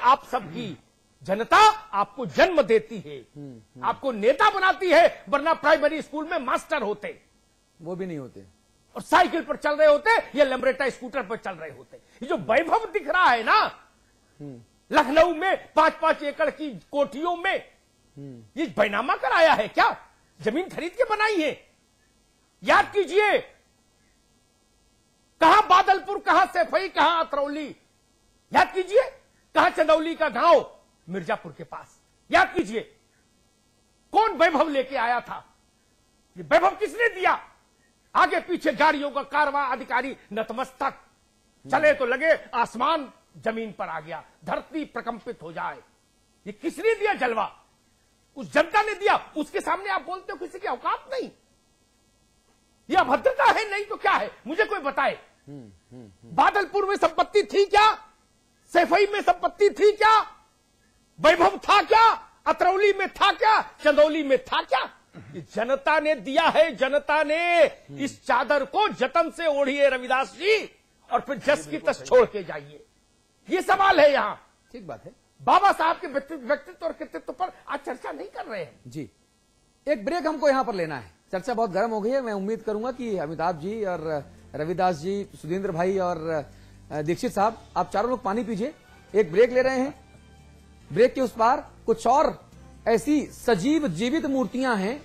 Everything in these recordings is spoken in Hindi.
आप सबकी जनता आपको जन्म देती है, आपको नेता बनाती है, वरना प्राइमरी स्कूल में मास्टर होते, वो भी नहीं होते, और साइकिल पर चल रहे होते या लैम्ब्रेटा स्कूटर पर चल रहे होते। ये जो वैभव दिख रहा है ना लखनऊ में 5-5 एकड़ की कोठियों में, ये बैनामा कराया है क्या? जमीन खरीद के बनाई है? याद कीजिए, कहां बादलपुर, कहां सैफई, कहां अतरौली, याद कीजिए, कहां चंदौली का गांव मिर्जापुर के पास, याद कीजिए, कौन वैभव लेके आया था? ये वैभव किसने दिया? आगे पीछे गाड़ियों का कारवां, अधिकारी नतमस्तक, चले तो लगे आसमान जमीन पर आ गया, धरती प्रकंपित हो जाए। ये किसने दिया जलवा? उस जनता ने दिया। उसके सामने आप बोलते हो किसी की औकात नहीं। यह अभद्रता है, नहीं तो क्या है? मुझे कोई बताए। बादलपुर में संपत्ति थी क्या? सैफई में संपत्ति थी क्या? वैभव था क्या? अतरौली में था क्या? चंदौली में था क्या? जनता ने दिया है। जनता ने इस चादर को जतन से ओढ़िए रविदास जी, और फिर जस की तस छोड़ के जाइए। ये सवाल है यहां। ठीक बात है। बाबा साहब के व्यक्तित्व और कृतित्व पर आज चर्चा नहीं कर रहे हैं जी। एक ब्रेक हमको यहां पर लेना है। चर्चा बहुत गर्म हो गई है। मैं उम्मीद करूंगा कि अमिताभ जी और रविदास जी, सुधींद्र भाई और दीक्षित साहब, आप चारों लोग पानी पीजिए। एक ब्रेक ले रहे हैं। ब्रेक के उस पार कुछ और ऐसी सजीव जीवित मूर्तियां हैं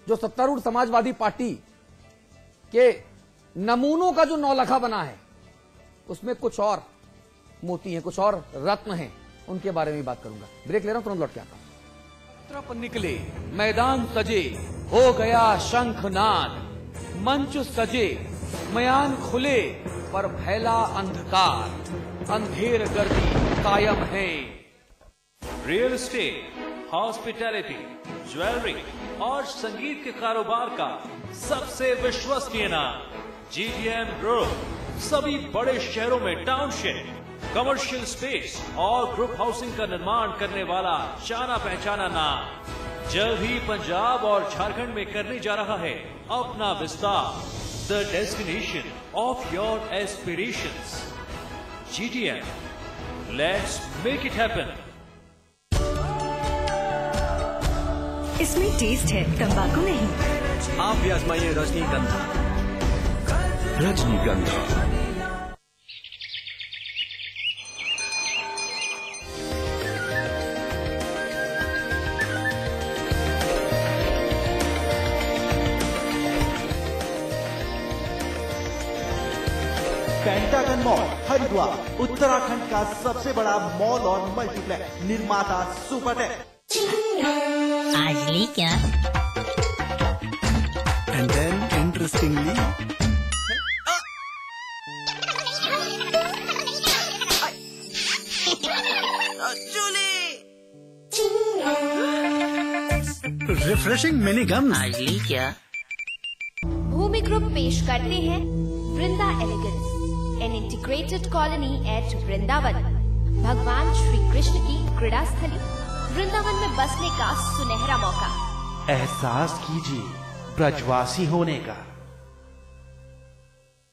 जो सत्तारूढ़ समाजवादी पार्टी के नमूनों का जो नौलखा बना है, उसमें कुछ और मोती हैं, कुछ और रत्न हैं, उनके बारे में बात करूंगा। ब्रेक ले रहा हूं, तुरंत लौट के आता हूं। यात्रा पर निकले, मैदान सजे, हो गया शंखनाद, मंच सजे, मयान खुले, पर फैला अंधकार, अंधेर गर्दी कायम है। रियल एस्टेट, हॉस्पिटैलिटी, ज्वेलरी और संगीत के कारोबार का सबसे विश्वसनीय नाम GTM ग्रुप। सभी बड़े शहरों में टाउनशिप, कमर्शियल स्पेस और ग्रुप हाउसिंग का निर्माण करने वाला जाना पहचाना नाम। जल्द ही पंजाब और झारखंड में करने जा रहा है अपना विस्तार। The destination of your aspirations, GTM, let's make it happen. इसमें टेस्ट है, तंबाकू नहीं। आप भी आजमाइए रजनीगंधा। रजनीगंधा। पेंटागन मॉल हरिद्वार उत्तराखंड का सबसे बड़ा मॉल और मल्टीप्लेक्स निर्माता सुपरटेक। आज ली क्या? And then interestingly refreshing mini gum. आज ली क्या? भूमि ग्रुप पेश करते हैं Vrinda elegance, an integrated colony at Vrindavan. भगवान श्री कृष्ण की क्रीड़ा स्थली वृंदावन में बसने का सुनहरा मौका। एहसास कीजिए ब्रजवासी होने का।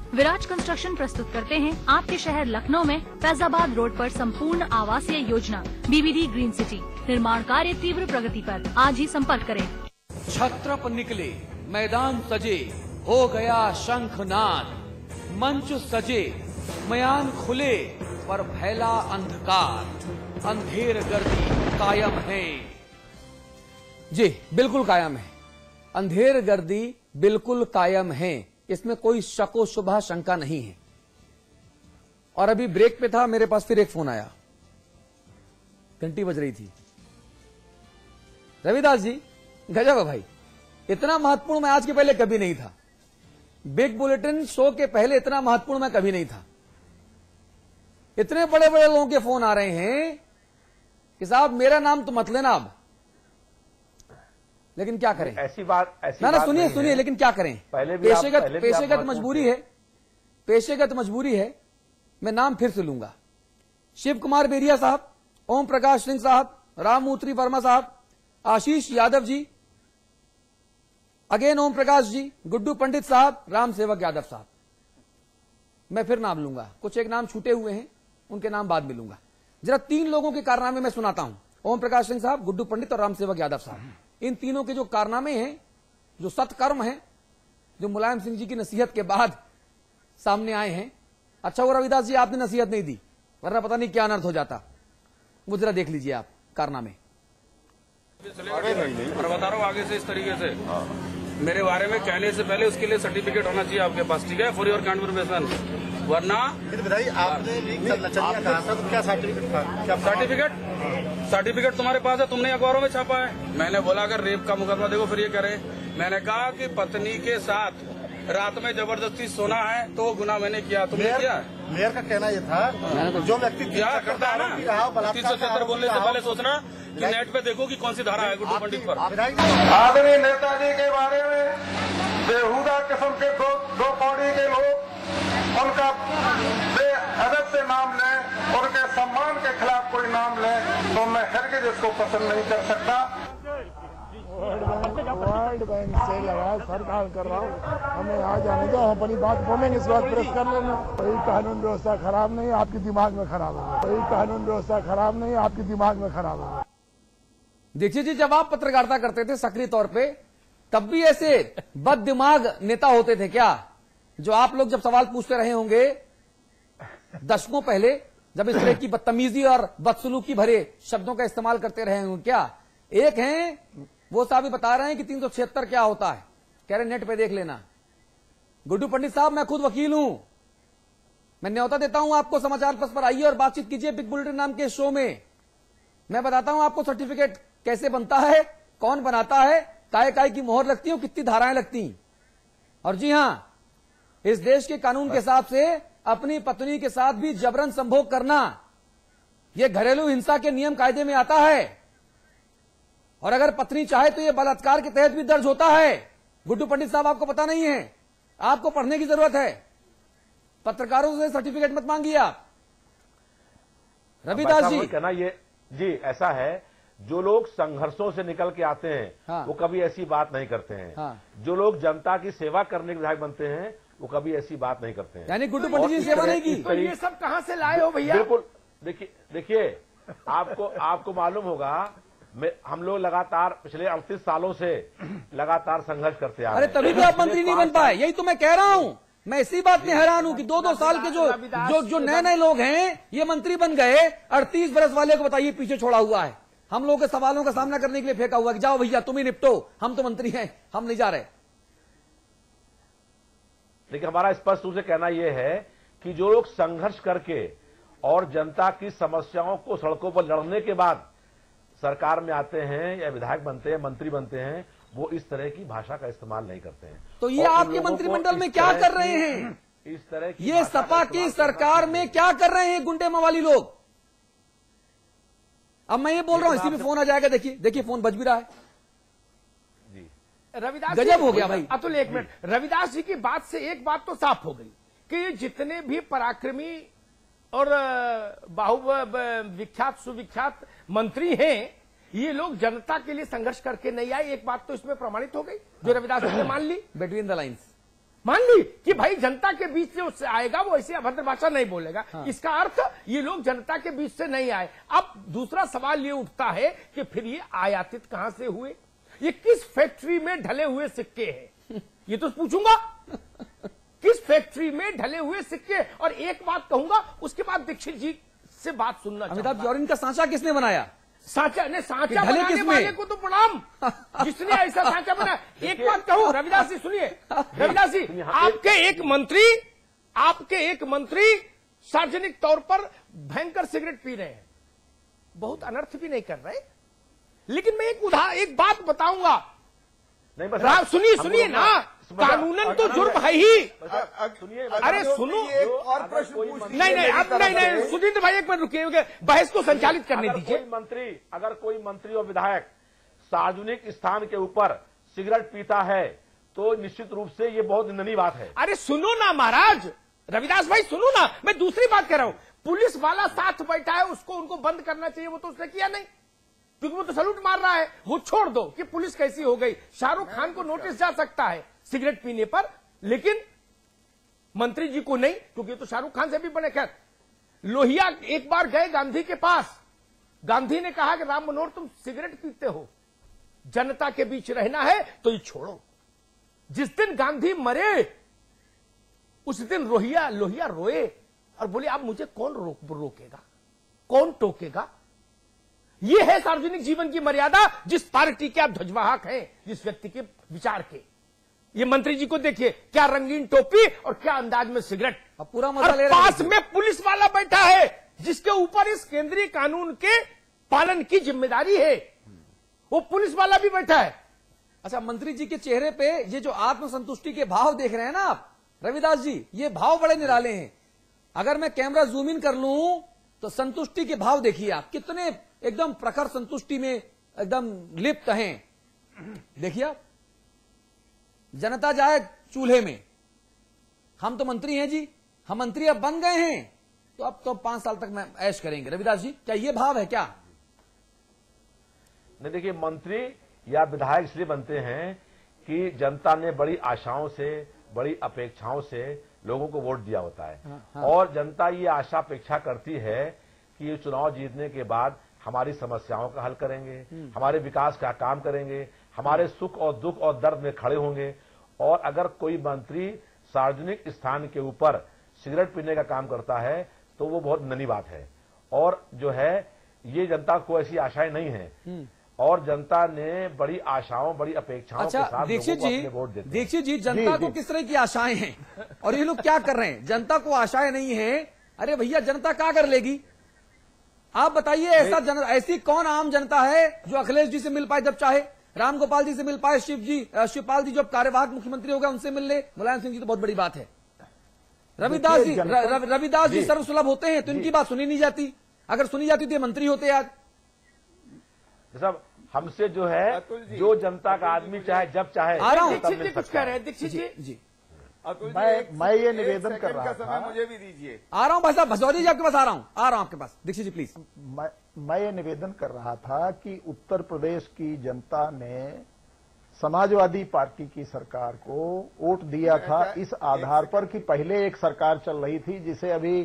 विराज कंस्ट्रक्शन प्रस्तुत करते हैं आपके शहर लखनऊ में फैजाबाद रोड पर संपूर्ण आवासीय योजना BBD ग्रीन सिटी। निर्माण कार्य तीव्र प्रगति पर। आज ही संपर्क करें। छत्र पर निकले, मैदान सजे, हो गया शंखनाद, मंच सजे, मयान खुले, पर फैला अंधकार, अंधेर गर्दी कायम है। जी बिल्कुल कायम है। अंधेर गर्दी बिल्कुल कायम है, इसमें कोई शको शुबा शंका नहीं है। और अभी ब्रेक पे था, मेरे पास फिर एक फोन आया, घंटी बज रही थी। रविदास जी गजब है भाई, इतना महत्वपूर्ण मैं आज के पहले कभी नहीं था। बिग बुलेटिन शो के पहले इतना महत्वपूर्ण मैं कभी नहीं था। इतने बड़े बड़े लोगों के फोन आ रहे हैं कि साहब मेरा नाम तो मत लेना अब, लेकिन क्या करें। ऐसी बात ना सुनिए सुनिए, लेकिन क्या करें, पेशेगत मजबूरी है, पेशेगत मजबूरी है। मैं नाम फिर से लूंगा। शिव कुमार बेरिया साहब, ओम प्रकाश सिंह साहब, राममूर्ति वर्मा साहब, आशीष यादव जी, अगेन ओम प्रकाश जी, गुड्डू पंडित साहब, राम सेवक यादव साहब। मैं फिर नाम लूंगा, कुछ एक नाम छूटे हुए हैं, उनके नाम बाद में लूंगा। जरा 3 लोगों के कारनामे मैं सुनाता हूं, ओम प्रकाश सिंह साहब, गुड्डू पंडित और रामसेवक यादव साहब। इन तीनों के जो कारनामे हैं, जो सत्कर्म हैं, जो मुलायम सिंह जी की नसीहत के बाद सामने आए हैं। अच्छा हुआ रविदास जी आपने नसीहत नहीं दी, वरना पता नहीं क्या अनर्थ हो जाता। वो जरा देख लीजिए आप कारनामे। और बता रहा हूँ आगे से इस तरीके से मेरे बारे में कहने से पहले उसके लिए सर्टिफिकेट होना चाहिए आपके पास, ठीक है, फॉर योर कन्फर्मेशन। वरना आपने लीक करना चाहिए कहा था, तो क्या सर्टिफिकेट था? क्या सर्टिफिकेट तुम्हारे पास है, तुमने अखबारों में छापा है। मैंने बोला अगर रेप का मुकदमा देखो फिर ये करे। मैंने कहा कि पत्नी के साथ रात में जबरदस्ती सोना है तो गुनाह मैंने किया, तुमने किया। मेयर का कहना ये था जो व्यक्ति क्या करता है ना 377 बोलने से पहले सोचना कि नेट पे देखो कि कौन सी धारा है गुड्डू पंडित पर। आदरणीय नेताजी के बारे में बेहुदा किस्म के दो कौड़ी के लोग उनका बेअदब से नाम लें, उनके सम्मान के खिलाफ कोई नाम लें, तो मैं हरगिज़ इसको पसंद नहीं कर सकता। वर्ल्ड बैंक से लगा सरकार कर रहा हूँ, हमें आ जाने दो, हम अपनी बात बोलेंगे, इस बात प्रेस कर लेना। कोई कानून व्यवस्था खराब नहीं, आपके दिमाग में खराब है। कोई कानून व्यवस्था खराब नहीं, आपके दिमाग में खराब है। देखिए जी, जब आप पत्रकारिता करते थे सक्रिय तौर पे, तब भी ऐसे बद दिमाग नेता होते थे क्या, जो आप लोग जब सवाल पूछते रहे होंगे दशकों पहले, जब इस तरह की बदतमीजी और बदसलूकी भरे शब्दों का इस्तेमाल करते रहे होंगे क्या? एक हैं वो साहब ही बता रहे हैं कि 376 क्या होता है, कह रहे नेट पे देख लेना। गुड्डू पंडित साहब, मैं खुद वकील हूं, मैं न्योता देता हूं आपको, समाचार पत्र पर आइए और बातचीत कीजिए बिग बुलेटिन नाम के शो में। मैं बताता हूं आपको सर्टिफिकेट कैसे बनता है, कौन बनाता है, काय की मोहर लगती है, कितनी धाराएं लगती। और जी हां, इस देश के कानून के हिसाब से अपनी पत्नी के साथ भी जबरन संभोग करना, यह घरेलू हिंसा के नियम कायदे में आता है। और अगर पत्नी चाहे तो यह बलात्कार के तहत भी दर्ज होता है। गुड्डू पंडित साहब, आपको पता नहीं है, आपको पढ़ने की जरूरत है। पत्रकारों से सर्टिफिकेट मत मांगिए आप। रविदास जी कहना ये जी ऐसा है, जो लोग संघर्षों से निकल के आते हैं हाँ। वो कभी ऐसी बात नहीं करते हैं हाँ। जो लोग जनता की सेवा करने के विधायक बनते हैं वो कभी ऐसी बात नहीं करते हैं। यानी गुड्डू पंडित जी सेवा नहीं की, तो ये सब कहां से लाए हो भैया? बिल्कुल, देखिए आपको मालूम होगा, हम लोग लगातार पिछले 38 सालों से लगातार संघर्ष करते आ रहे हैं। अरे तभी तो आप मंत्री नहीं बन पाए, यही तो मैं कह रहा हूं। मैं इसी बात में हैरान हूं कि 2-2 साल के जो नए लोग हैं ये मंत्री बन गए, 38 बरस वाले को बताइए पीछे छोड़ा हुआ है, हम लोगों के सवालों का सामना करने के लिए फेंका हुआ कि जाओ भैया तुम ही निपटो, हम तो मंत्री हैं, हम नहीं जा रहे। लेकिन हमारा स्पष्ट रूप से कहना यह है कि जो लोग संघर्ष करके और जनता की समस्याओं को सड़कों पर लड़ने के बाद सरकार में आते हैं या विधायक बनते हैं, मंत्री बनते हैं, वो इस तरह की भाषा का इस्तेमाल नहीं करते हैं। तो ये आपके मंत्रिमंडल में क्या कर रहे हैं? इस तरह की ये सपा की सरकार में क्या कर रहे हैं गुंडे मवाली लोग? अब मैं ये बोल रहा हूं, इसी में फोन आ जाएगा, देखिए फोन बज भी रहा है। रविदास गजब हो गया भाई। अतुल, एक मिनट, रविदास जी की बात से एक बात तो साफ हो गई कि ये जितने भी पराक्रमी और विख्यात सुविख्यात मंत्री हैं, ये लोग जनता के लिए संघर्ष करके नहीं आए। एक बात तो इसमें प्रमाणित हो गई, जो रविदास जी ने मान ली, बिटवीन द लाइन्स मान ली कि भाई जनता के बीच से उससे आएगा, वो ऐसी अभद्र भाषा नहीं बोलेगा। हाँ। इसका अर्थ ये लोग जनता के बीच से नहीं आए। अब दूसरा सवाल ये उठता है कि फिर ये आयातित कहां से हुए, ये किस फैक्ट्री में ढले हुए सिक्के हैं, ये तो पूछूंगा, किस फैक्ट्री में ढले हुए सिक्के। और एक बात कहूंगा, उसके बाद दीक्षित जी से बात सुनना। अमिताभ जी, और इनका सांचा किसने बनाया? सांचा बनाने वाले को तो प्रणाम, जिसने ऐसा सांचा बनाया। एक बात कहूं रविदास जी, सुनिए रविदास जी, आपके एक मंत्री सार्वजनिक तौर पर भयंकर सिगरेट पी रहे हैं, बहुत अनर्थ भी नहीं कर रहे, लेकिन मैं एक बात बताऊंगा, सुनिए ना, कानूनन तो जुर्म है ही। अरे सुनो, नहीं सुधींद्र भाई एक मिनट रुकिए, बहस को संचालित करने दीजिए। अगर कोई मंत्री और विधायक सार्वजनिक स्थान के ऊपर सिगरेट पीता है तो निश्चित रूप से ये बहुत निंदनीय बात है। अरे सुनो ना महाराज, रविदास भाई सुनो ना, मैं दूसरी बात कह रहा हूं, पुलिस वाला साथ बैठा है, उनको बंद करना चाहिए, वो तो उसने किया नहीं, क्योंकि वो तो सलूट मार रहा है। वो छोड़ दो कि पुलिस कैसी हो गई, शाहरुख खान को नोटिस जा सकता है सिगरेट पीने पर, लेकिन मंत्री जी को नहीं, क्योंकि तो शाहरुख खान से भी बने। खैर, लोहिया एक बार गए गांधी के पास, गांधी ने कहा कि राम मनोहर तुम सिगरेट पीते हो, जनता के बीच रहना है तो ये छोड़ो। जिस दिन गांधी मरे उस दिन लोहिया रोए और बोले अब मुझे कौन रोकेगा, कौन टोकेगा। ये है सार्वजनिक जीवन की मर्यादा, जिस पार्टी के आप ध्वजवाहक हैं, जिस व्यक्ति के विचार के। ये मंत्री जी को देखिए, क्या रंगीन टोपी और क्या अंदाज में सिगरेट, अब पूरा मजा ले रहे पास में पुलिस वाला बैठा है जिसके ऊपर इस केंद्रीय कानून के पालन की जिम्मेदारी है, वो पुलिस वाला भी बैठा है। अच्छा, मंत्री जी के चेहरे पे ये जो आत्मसंतुष्टि के भाव देख रहे हैं ना आप रविदास जी, ये भाव बड़े निराले हैं। अगर मैं कैमरा जूम इन कर लूं तो संतुष्टि के भाव देखिए आप, कितने एकदम प्रखर संतुष्टि में एकदम लिप्त हैं। देखिए आप, जनता जाए चूल्हे में, हम तो मंत्री हैं जी, हम मंत्री अब बन गए हैं तो अब तो 5 साल तक मैं ऐश करेंगे। रविदास जी, क्या ये भाव है क्या? नहीं, देखिए, मंत्री या विधायक इसलिए बनते हैं कि जनता ने बड़ी आशाओं से, बड़ी अपेक्षाओं से लोगों को वोट दिया होता है। हाँ। और जनता ये आशा अपेक्षा करती है कि ये चुनाव जीतने के बाद हमारी समस्याओं का हल करेंगे, हमारे विकास का काम करेंगे, हमारे सुख और दुख और दर्द में खड़े होंगे। और अगर कोई मंत्री सार्वजनिक स्थान के ऊपर सिगरेट पीने का काम करता है तो वो बहुत ननी बात है। और जो है, ये जनता को ऐसी आशाएं नहीं है और जनता ने बड़ी आशाओं, बड़ी अपेक्षाओं के साथ दीक्षित लोगों को अपने वोट देते हैं। दीक्षित जी, जनता को किस तरह की आशाएं हैं और ये लोग क्या कर रहे हैं? जनता को आशाएं नहीं है, अरे भैया जनता क्या कर लेगी? आप बताइए, ऐसी कौन आम जनता है जो अखिलेश जी से मिल पाए जब चाहे, राम गोपाल जी से मिल पाए, शिवपाल जी जो कार्यवाहक मुख्यमंत्री हो गए उनसे मिल ले, मुलायम सिंह जी तो बहुत बड़ी बात है। रविदास जी सर्वसुलभ होते हैं तो इनकी बात सुनी नहीं जाती, अगर सुनी जाती तो मंत्री होते आज। सब हमसे जो है, जो जनता का आदमी चाहे जब चाहे आ रहा हूं, दीक्षित जी कुछ कह रहे हैं। दीक्षित जी मैं ये निवेदन कर रहा था, मुझे भी दीजिए। आ रहा हूं भाई साहब, भसौरी जी आपके पास आ रहा हूं आपके पास। दीक्षित जी प्लीज। मैं ये निवेदन कर रहा था कि उत्तर प्रदेश की जनता ने समाजवादी पार्टी की सरकार को वोट दिया था इस आधार पर कि पहले एक सरकार चल रही थी जिसे अभी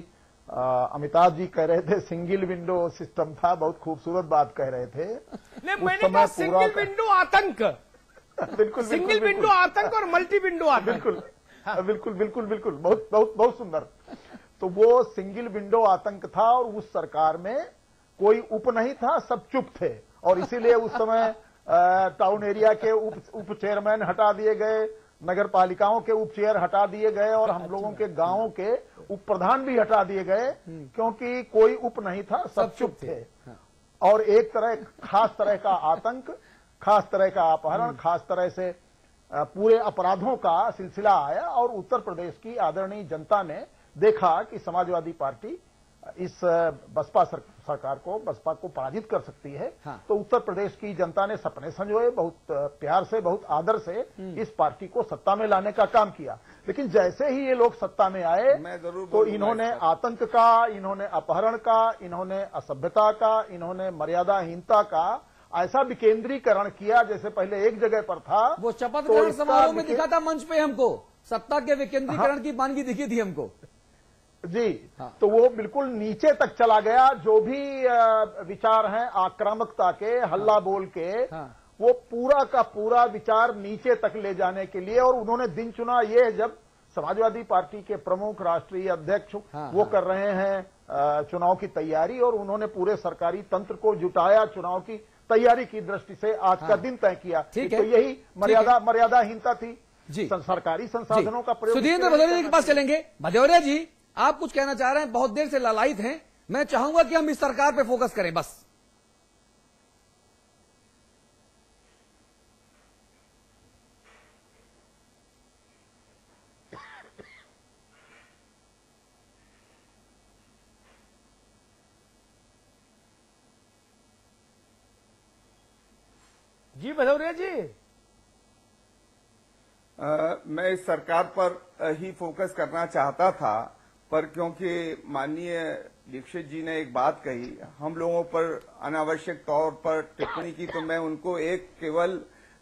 अमिताभ जी कह रहे थे सिंगल विंडो सिस्टम था, बहुत खूबसूरत बात कह रहे थे। मैंने कहा सिंगल विंडो आतंक। बिल्कुल, सिंगल विंडो आतंक और मल्टी विंडो आतंक। बिल्कुल, बहुत सुंदर। तो वो सिंगल विंडो आतंक था और उस सरकार में कोई उप नहीं था, सब चुप थे और इसीलिए उस समय टाउन एरिया के उप चेयरमैन हटा दिए गए, नगर पालिकाओं के उप चेयर हटा दिए गए और हम लोगों के गांवों के उप प्रधान भी हटा दिए गए, क्योंकि कोई उप नहीं था, सब चुप थे। और एक तरह खास तरह का आतंक, खास तरह का अपहरण, खास तरह से पूरे अपराधों का सिलसिला आया और उत्तर प्रदेश की आदरणीय जनता ने देखा कि समाजवादी पार्टी इस बसपा को पराजित कर सकती है। हाँ। तो उत्तर प्रदेश की जनता ने सपने संजोए, बहुत प्यार से, बहुत आदर से इस पार्टी को सत्ता में लाने का काम किया। लेकिन जैसे ही ये लोग सत्ता में आए तो इन्होंने आतंक का, इन्होंने अपहरण का, इन्होंने असभ्यता का, इन्होंने मर्यादाहीनता का ऐसा विकेंद्रीकरण किया जैसे पहले एक जगह पर था। वो शपथ ग्रहण समारोह में दिखा था मंच पे हमको, सत्ता के विकेंद्रीकरण की मानगी दिखी थी हमको जी। हाँ। तो वो बिल्कुल नीचे तक चला गया, जो भी विचार हैं आक्रामकता के, हल्ला बोल के, हाँ। वो पूरा का पूरा विचार नीचे तक ले जाने के लिए। और उन्होंने दिन चुना ये जब समाजवादी पार्टी के प्रमुख राष्ट्रीय अध्यक्ष वो कर रहे हैं चुनाव की तैयारी, और उन्होंने पूरे सरकारी तंत्र को जुटाया चुनाव की तैयारी की दृष्टि से आज का दिन तय किया। तो यही मर्यादाहीनता थी जी, सरकारी संसाधनों का प्रयोग। सुधींद्र भदौरिया जी के पास चलेंगे। भदौरिया जी, आप कुछ कहना चाह रहे हैं, बहुत देर से ललायित हैं, मैं चाहूंगा कि हम इस सरकार पे फोकस करें बस। जी भदौरिया जी, मैं इस सरकार पर ही फोकस करना चाहता था, पर क्योंकि माननीय दीक्षित जी ने एक बात कही, हम लोगों पर अनावश्यक तौर पर टिप्पणी की, तो मैं उनको एक केवल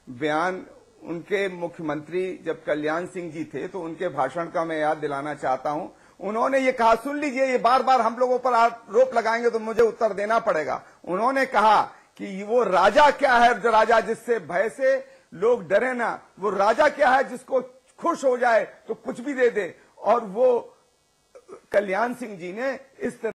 बयान उनके मुख्यमंत्री जब कल्याण सिंह जी थे तो उनके भाषण का मैं याद दिलाना चाहता हूं। उन्होंने ये कहा, सुन लीजिए, ये बार बार हम लोगों पर आरोप लगाएंगे तो मुझे उत्तर देना पड़ेगा। उन्होंने कहा कि वो राजा क्या है, जो राजा जिससे भय से लोग डरे ना, वो राजा क्या है जिसको खुश हो जाए तो कुछ भी दे दे। और वो कल्याण सिंह जी ने इस तरह